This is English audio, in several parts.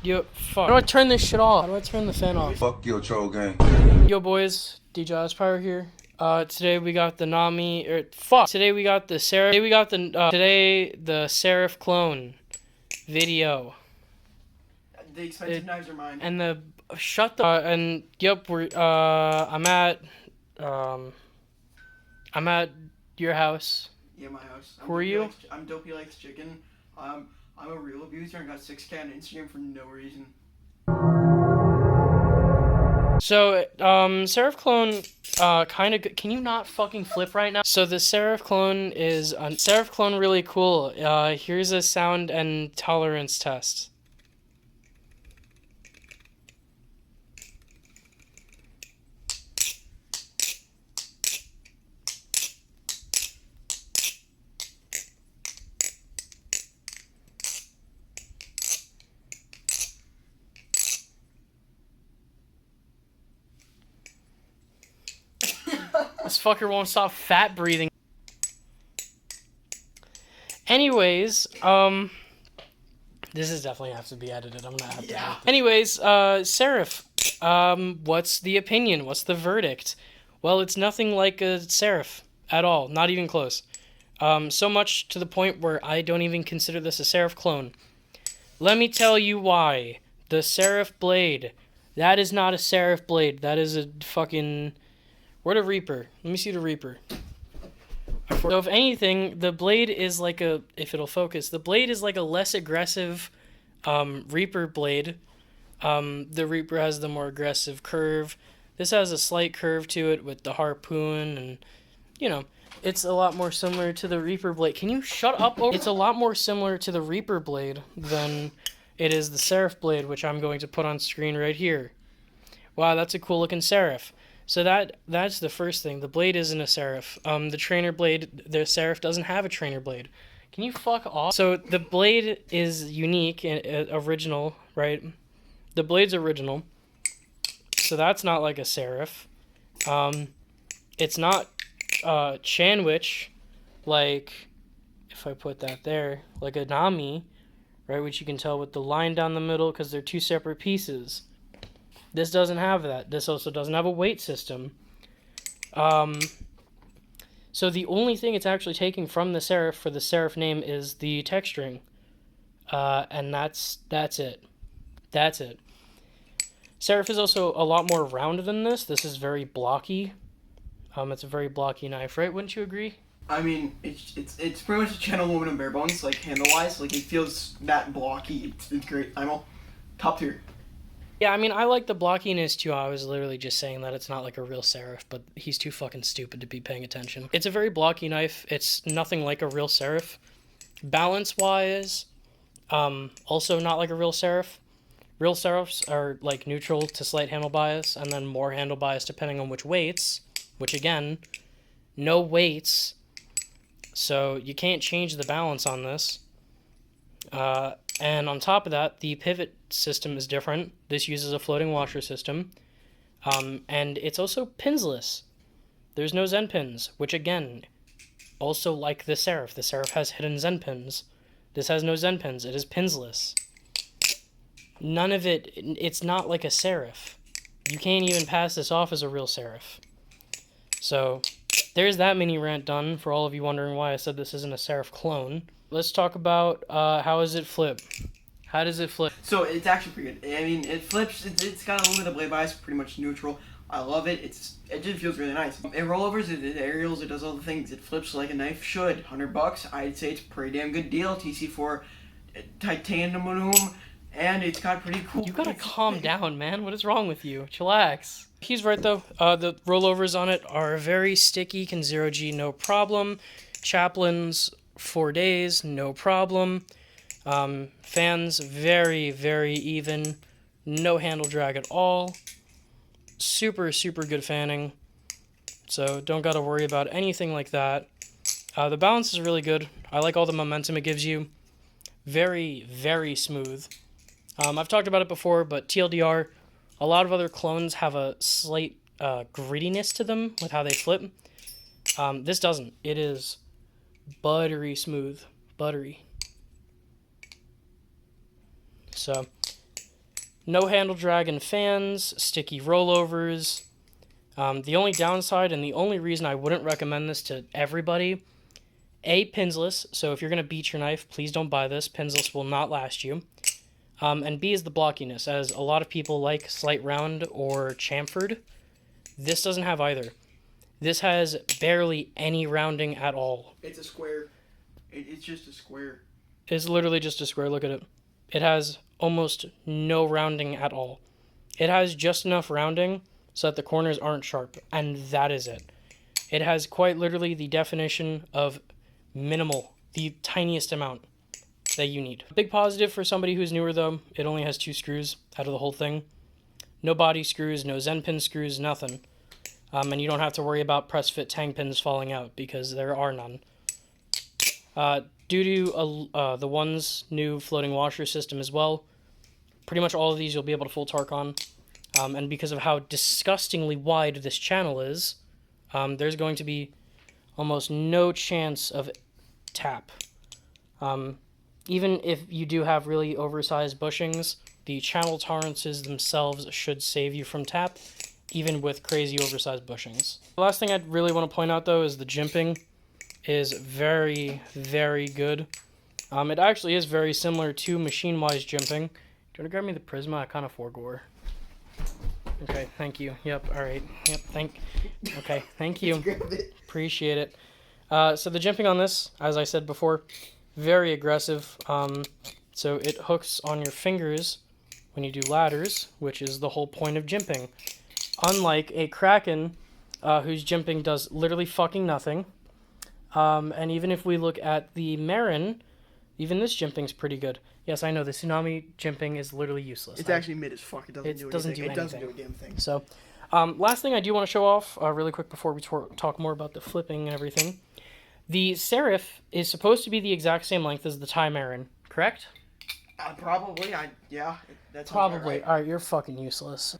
Yo, fuck. How do I turn this shit off? How do I turn the fan off? Fuck your troll gang. Yo, boys. DJ Power here. Today we got the Nami, Today we got the Serif, the Serif clone video. The expensive knives are mine. And I'm at your house. Yeah, my house. Who are you? I'm Dopey Likes Chicken. I'm a real abuser and got 6K on Instagram for no reason. So, Serif clone, can you not fucking flip right now? So the Serif clone is, Serif clone really cool. Here's a sound and tolerance test. This fucker won't stop fat breathing. Anyways, this is definitely have to be edited. I'm gonna have to edit this. Anyways, Serif, what's the opinion? What's the verdict? Well, it's nothing like a Serif at all. Not even close. So much to the point where I don't even consider this a Serif clone. Let me tell you why. The Serif blade. That is not a Serif blade. That is a fucking... Where'd a Reaper? Let me see the Reaper. So if anything, the blade is like a... If it'll focus. The blade is like a less aggressive Reaper blade. The Reaper has the more aggressive curve. This has a slight curve to it with the harpoon and... You know, it's a lot more similar to the Reaper blade. Can you shut up? It's a lot more similar to the Reaper blade than it is the Serif blade, which I'm going to put on screen right here. Wow, that's a cool looking Serif. So that's the first thing. The blade isn't a Serif. The trainer blade, the Serif doesn't have a trainer blade. Can you fuck off? So the blade is unique and original, right? The blade's original. So that's not like a Serif. It's not Chanwich, like if I put that there, like a Nami, right? Which you can tell with the line down the middle because they're two separate pieces. This doesn't have that. This also doesn't have a weight system. So the only thing it's actually taking from the Serif for the Serif name is the texturing. And that's it. That's it. Serif is also a lot more round than this. This is very blocky. It's a very blocky knife, right? Wouldn't you agree? I mean, it's pretty much a channel aluminum bare bones, like handle-wise. Like it feels that blocky. It's great. I'm all top tier. Yeah, I mean, I like the blockiness too. I was literally just saying that it's not like a real Serif, but he's too fucking stupid to be paying attention. It's a very blocky knife. It's nothing like a real Serif. Balance-wise, also not like a real Serif. Real Serifs are like neutral to slight handle bias, and then more handle bias depending on which weights, which again, no weights, so you can't change the balance on this. And on top of that, the pivot system is different. This uses a floating washer system. And it's also pinsless. There's no Zen pins, which again, also like the Serif. The Serif has hidden Zen pins. This has no Zen pins. It is pinsless. None of it, it's not like a Serif. You can't even pass this off as a real Serif. So, there's that mini rant done for all of you wondering why I said this isn't a Serif clone. Let's talk about how does it flip? How does it flip? So it's actually pretty good. I mean, it flips. It's got a little bit of blade bias, pretty much neutral. I love it. It just feels really nice. It rollovers, it aerials, it does all the things. It flips like a knife should. $100. I'd say it's a pretty damn good deal. TC4 titanium aluminum, and it's got pretty cool. You gotta calm down, man. What is wrong with you? Chillax. He's right though. The rollovers on it are very sticky. Can 0G no problem. Chaplains 4 days no problem. Fans very, very even. No handle drag at all. Super, super good fanning. So don't gotta worry about anything like that. The balance is really good. I like all the momentum it gives you. Very, very smooth. I've talked about it before, but TLDR, a lot of other clones have a slight grittiness to them with how they flip. This doesn't. It is buttery smooth. Buttery. So, No handle drag in fans, sticky rollovers. The only downside and the only reason I wouldn't recommend this to everybody, A, pinsless. So if you're going to beat your knife, please don't buy this. Pinsless will not last you. And B is the blockiness, as a lot of people like slight round or chamfered. This doesn't have either. This has barely any rounding at all. It's a square. It's just a square. It's literally just a square. Look at it. It has almost no rounding at all. It has just enough rounding so that the corners aren't sharp, and that is it. It has quite literally the definition of minimal, the tiniest amount that you need. Big positive for somebody who's newer though, it only has 2 screws out of the whole thing. No body screws, no Zen pin screws, nothing. And you don't have to worry about press fit tang pins falling out because there are none. Due to the one's new floating washer system as well, pretty much all of these you'll be able to full torque on. And because of how disgustingly wide this channel is, there's going to be almost no chance of tap. Even if you do have really oversized bushings, the channel tolerances themselves should save you from tap, even with crazy oversized bushings. The last thing I'd really want to point out though is the jimping is very, very good. It actually is very similar to machine-wise jimping. Do you want to grab me the Prisma? I kind of forgore. Okay, thank you. Yep, alright. Yep, thank you. Appreciate it. So the jimping on this, as I said before, very aggressive. So it hooks on your fingers when you do ladders, which is the whole point of jimping. Unlike a Kraken, whose jimping does literally fucking nothing. And even if we look at the Marin, even this jimping's pretty good. Yes, I know, the Tsunami jimping is literally useless. It's actually mid as fuck. It doesn't do anything. It doesn't do a damn thing. So, last thing I do want to show off, really quick before we talk more about the flipping and everything. The Serif is supposed to be the exact same length as the Thai Marin, correct? Probably. Yeah. That's probably. Alright, you're fucking useless.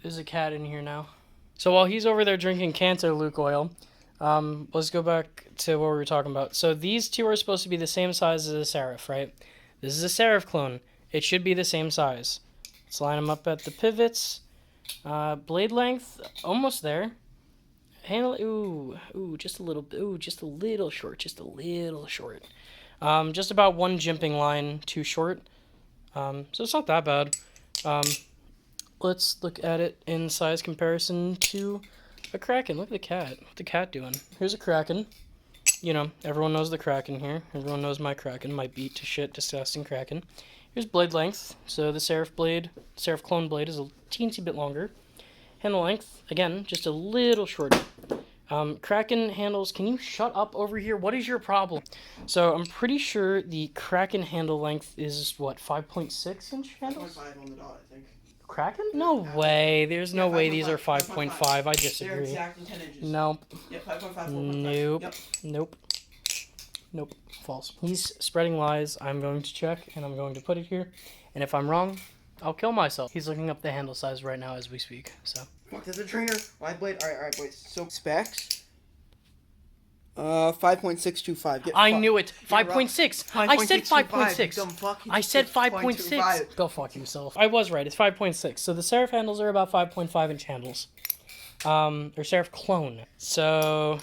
There's a cat in here now. So while he's over there drinking Canto Luke oil, let's go back to what we were talking about. So these two are supposed to be the same size as a Serif, right? This is a Serif clone. It should be the same size. Let's line them up at the pivots. Blade length, almost there. Handle, just a little short. Just about one jimping line too short. So it's not that bad. Let's look at it in size comparison to a Kraken. Look at the cat. What's the cat doing? Here's a Kraken. You know, everyone knows the Kraken here. Everyone knows my Kraken, my beat to shit, disgusting Kraken. Here's blade length. So the Serif clone blade is a teensy bit longer. Handle length, again, just a little shorter. Kraken handles, can you shut up over here? What is your problem? So I'm pretty sure the Kraken handle length is, what, 5.6 inch handles? 5.5 on the dot, I think. Kraken? No way. There's no way these are 5.5. I disagree. They're exactly 10 inches. Nope. Yep, 5.5, 4.5. Nope. Yep. Nope. False. He's spreading lies. I'm going to check, and I'm going to put it here. And if I'm wrong, I'll kill myself. He's looking up the handle size right now as we speak, so. Fuck, there's a trainer. Wide blade. Alright, boys. So, specs. 5.625. I knew it. 5.6. I said 5.6. I said 5.6. 5.25. Go fuck yourself. I was right. It's 5.6. So the Serif handles are about 5.5 inch handles. Or Serif clone. So,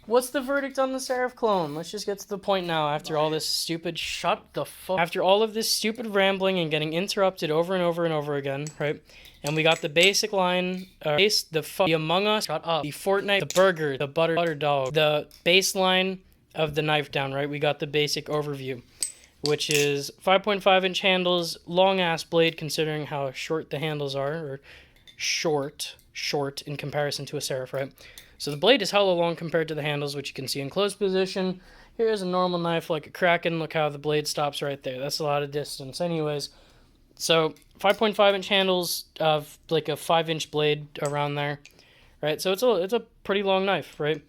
what's the verdict on the Serif clone? Let's just get to the point now. After all this stupid After all of this stupid rambling and getting interrupted over and over and over again, right? And we got the basic line, the Among Us, shut up, the Fortnite, the burger, the butter dog, the baseline of the knife down, right? We got the basic overview, which is 5.5 inch handles, long ass blade considering how short the handles are, or short in comparison to a Serif, right? So the blade is hella long compared to the handles, which you can see in closed position. Here's a normal knife like a Kraken. Look how the blade stops right there. That's a lot of distance. Anyways, so 5.5 inch handles of like a 5 inch blade around there, right? So it's a pretty long knife, right?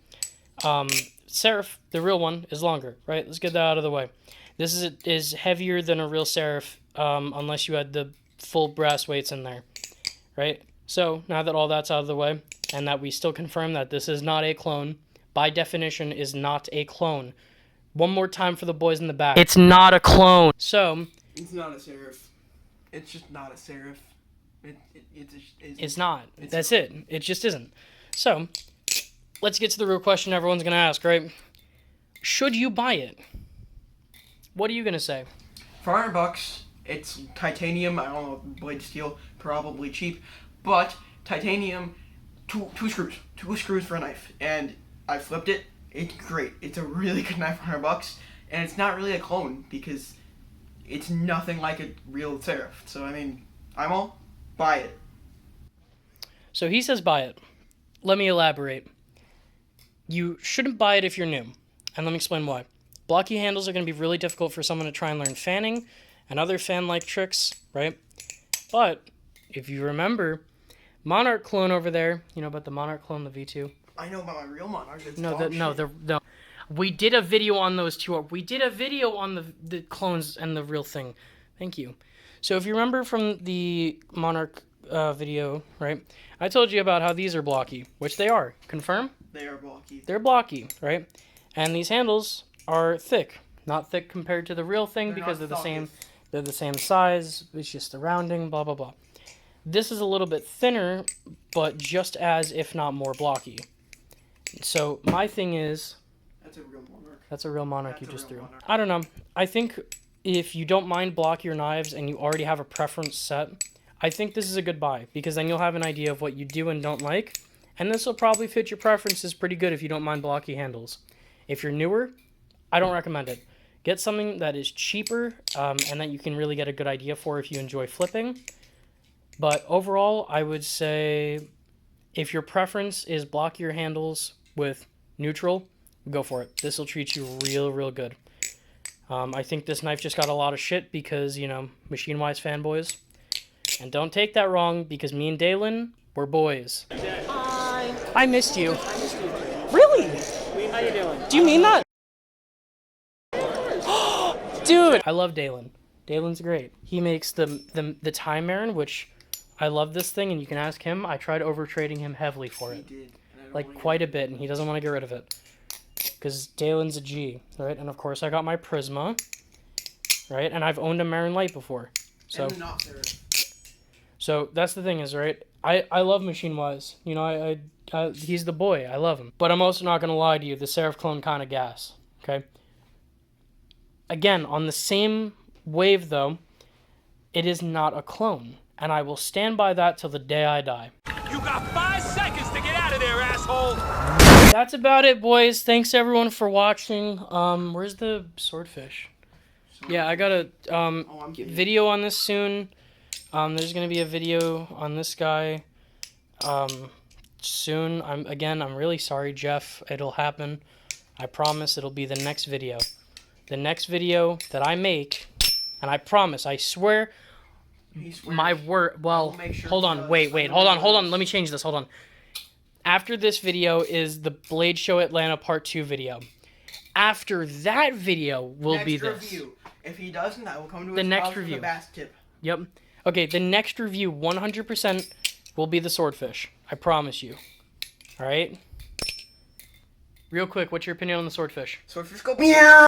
Serif, the real one, is longer, right? Let's get that out of the way. This is heavier than a real Serif, unless you had the full brass weights in there, right? So now that all that's out of the way, and that we still confirm that this is not a clone, by definition is not a clone. One more time for the boys in the back. It's not a clone. So, it's not a Serif. It's just not a serif. It's not. That's it. It just isn't. So, let's get to the real question everyone's going to ask, right? Should you buy it? What are you going to say? For $100, it's titanium. I don't know, blade steel, probably cheap. But titanium, two screws for a knife. And I flipped it. It's great. It's a really good knife for $100. And it's not really a clone because it's nothing like a real serif. So, I mean, I'm all buy it. So he says buy it. Let me elaborate. You shouldn't buy it if you're new. And let me explain why. Blocky handles are going to be really difficult for someone to try and learn fanning and other fan-like tricks, right? But if you remember, Monarch clone over there, you know about the Monarch clone, the V2? I know about my real Monarch. No. We did a video on those two. We did a video on the clones and the real thing. Thank you. So if you remember from the Monarch video, right? I told you about how these are blocky, which they are. Confirm? They are blocky. They're blocky, right? And these handles are thick. Not thick compared to the real thing because they're the same. They're the same size. It's just the rounding, blah, blah, blah. This is a little bit thinner, but just as, if not more, blocky. So my thing is... That's a real Monarch. That's a real Monarch you just threw. I don't know. I think if you don't mind blockier knives and you already have a preference set, I think this is a good buy because then you'll have an idea of what you do and don't like. And this will probably fit your preferences pretty good if you don't mind blocky handles. If you're newer, I don't recommend it. Get something that is cheaper and that you can really get a good idea for if you enjoy flipping. But overall, I would say if your preference is blockier handles with neutral, go for it. This will treat you real good. I think this knife just got a lot of shit because, you know, Machine-Wise fanboys. And don't take that wrong because me and Dalen, we're boys. Hi. I missed you. I missed you. Really? How you doing? Do you mean that? Dude! I love Dalen. Dalen's great. He makes the Time Marin, which I love this thing, and you can ask him. I tried overtrading him heavily for it. He did. Like, quite a bit, and he doesn't want to get rid of it. Because Dalen's a G, right? And, of course, I got my Prisma, right? And I've owned a Marin Light before. So, And not serif. So that's the thing is, right? I love Machine-Wise. You know, I he's the boy. I love him. But I'm also not going to lie to you. The Serif clone kind of gas, okay? Again, on the same wave, though, it is not a clone. And I will stand by that till the day I die. You got 5 seconds to get out of there, asshole! That's about it, boys. Thanks, everyone, for watching. Where's the swordfish? Yeah, I got a video on this soon. There's gonna be a video on this guy soon. I'm really sorry, Jeff. It'll happen. I promise it'll be the next video. The next video that I make, and I promise, I swear, my word. Well, sure hold on, wait, hold on. Let me change this. Hold on. After this video is the Blade Show Atlanta Part 2 video. After that video will be this. Review. If he doesn't, I will come to The his next house review. with a bass tip. Yep. Okay, the next review, 100%, will be the swordfish. I promise you. Alright? Real quick, what's your opinion on the swordfish? Swordfish go meow.